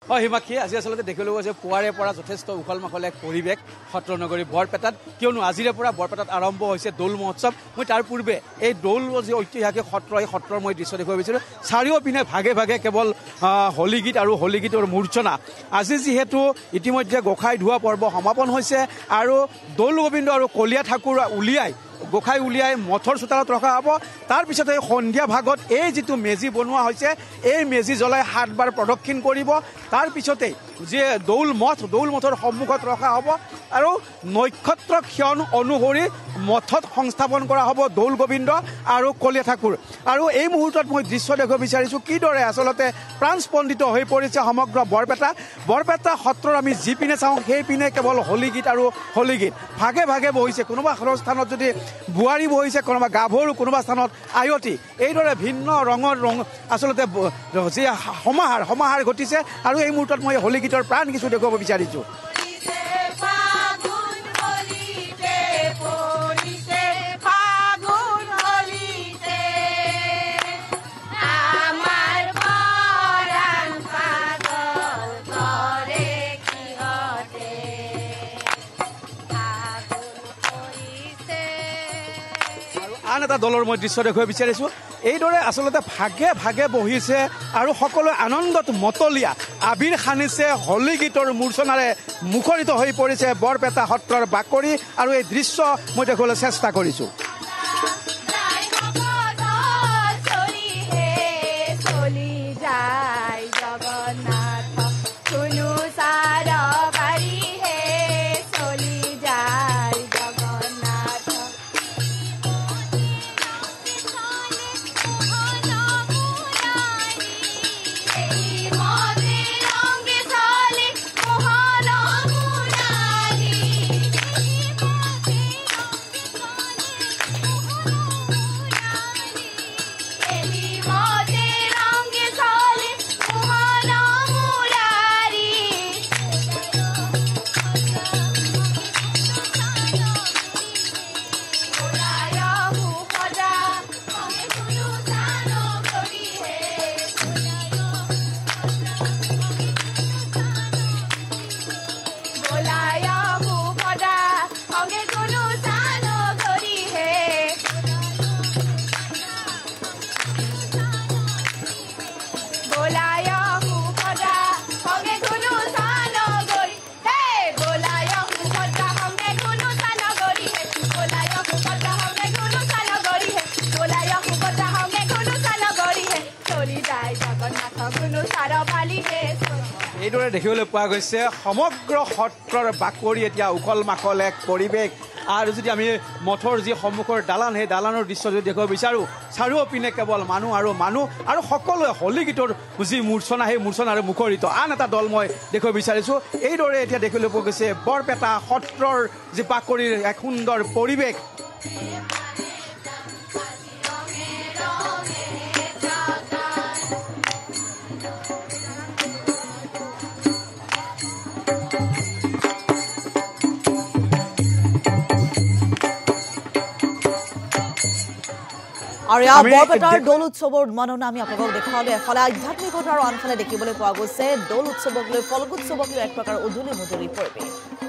হয় হিমাক্ষী, আজি আচলতে দেখিবলৈ গৈছে পুৱাৰে পৰা যথেষ্ট উখল মাখল এক পৰিৱেশ সত্ৰ নগৰী বৰপেটাত, কিয়নো আজিৰে পৰা বৰপেটাত আৰম্ভ হৈছে দৌল মহোৎসৱ। মই তাৰ পূৰ্বে এই দৌল যি ঐতিহাসিক সত্ৰ, এই সত্ৰৰ মই দৃশ্য দেখুৱাব বিচাৰোঁ। চাৰিওপিনে ভাগে ভাগে কেৱল হোলী গীত আৰু হোলী গীতৰ মূৰ্ছনা। আজি যিহেতু ইতিমধ্যে গোসাঁই ধোৱা পৰ্ব সমাপন হৈছে আৰু দৌল গোবিন্দ আৰু কলীয়া ঠাকুৰ গোসাঁই উলিয়াই মঠৰ চোতালত ৰখা হ'ব। তাৰপিছতে সন্ধিয়া ভাগত এই যিটো মেজি বনোৱা হৈছে, এই মেজি জ্বলাই 7 বাৰ প্ৰদক্ষিণ কৰিব। তাৰপিছতে যি দৌল মঠৰ সন্মুখত ৰখা হ'ব আৰু নক্ষত্ৰ ক্ষণ অনুসৰি মঠত সংস্থাপন কৰা হ'ব দৌল গোবিন্দ আৰু কলীয়া ঠাকুৰ। আৰু এই মুহূৰ্তত মই দৃশ্য দেখুৱাব বিচাৰিছোঁ কিদৰে আচলতে প্ৰাণস্পন্দিত হৈ পৰিছে সমগ্ৰ বৰপেটা সত্ৰৰ আমি যিপিনে চাওঁ সেইপিনে কেৱল হোলী গীত আৰু হোলী গীত ভাগে ভাগে বহিছে। কোনোবা স্থানত যদি বোৱাৰী বহিছে, কোনোবা গাভৰু, কোনোবা স্থানত আয়তী, এইদৰে ভিন্ন ৰঙৰ আচলতে যি সমাহাৰ ঘটিছে। আৰু এই মুহূৰ্তত মই হোলী গীতৰ প্ৰাণ কিছু দেখুৱাব বিচাৰিছোঁ। আন এটা দলৰ মই দৃশ্য দেখুৱাব বিচাৰিছোঁ। এইদৰে আচলতে ভাগে ভাগে বহিছে আৰু সকলোৱে আনন্দত মতলীয়া, আবিৰ সানিছে, হোলী গীতৰ মূৰ্ছনাৰে মুখৰিত হৈ পৰিছে বৰপেটা সত্ৰৰ বাকৰি। আৰু এই দৃশ্য মই দেখুৱাবলৈ চেষ্টা কৰিছোঁ। এইদৰে দেখিবলৈ পোৱা গৈছে সমগ্ৰ সত্ৰৰ বাকৰি এতিয়া উখল মাখল এক পৰিৱেশ। আৰু যদি আমি মঠৰ যি সন্মুখৰ দালান, সেই দালানৰ দৃশ্য যদি দেখুৱাব বিচাৰোঁ, চাৰিওপিনে কেৱল মানুহ আৰু সকলোৱে হোলী গীতৰ যি মূৰ্ছনা, সেই মূৰ্ছনাৰে মুখৰিত। আন এটা দল মই দেখুৱাব বিচাৰিছোঁ। এইদৰে এতিয়া দেখিবলৈ পোৱা গৈছে বৰপেটা সত্ৰৰ যি বাকৰিৰ এক সুন্দৰ পৰিৱেশ। আৰু বৰপেটাৰ দৌল উৎসৱৰ উন্মাদনা আমি আপোনালোকক দেখুৱালো। এফালে আধ্যাত্মিকতা আৰু আনফালে দেখিবলৈ পোৱা গৈছে দৌল উৎসৱক লৈ, ফলক উৎসৱক লৈ এক প্ৰকাৰ উধুলি মুধুলি পৰিৱেশ।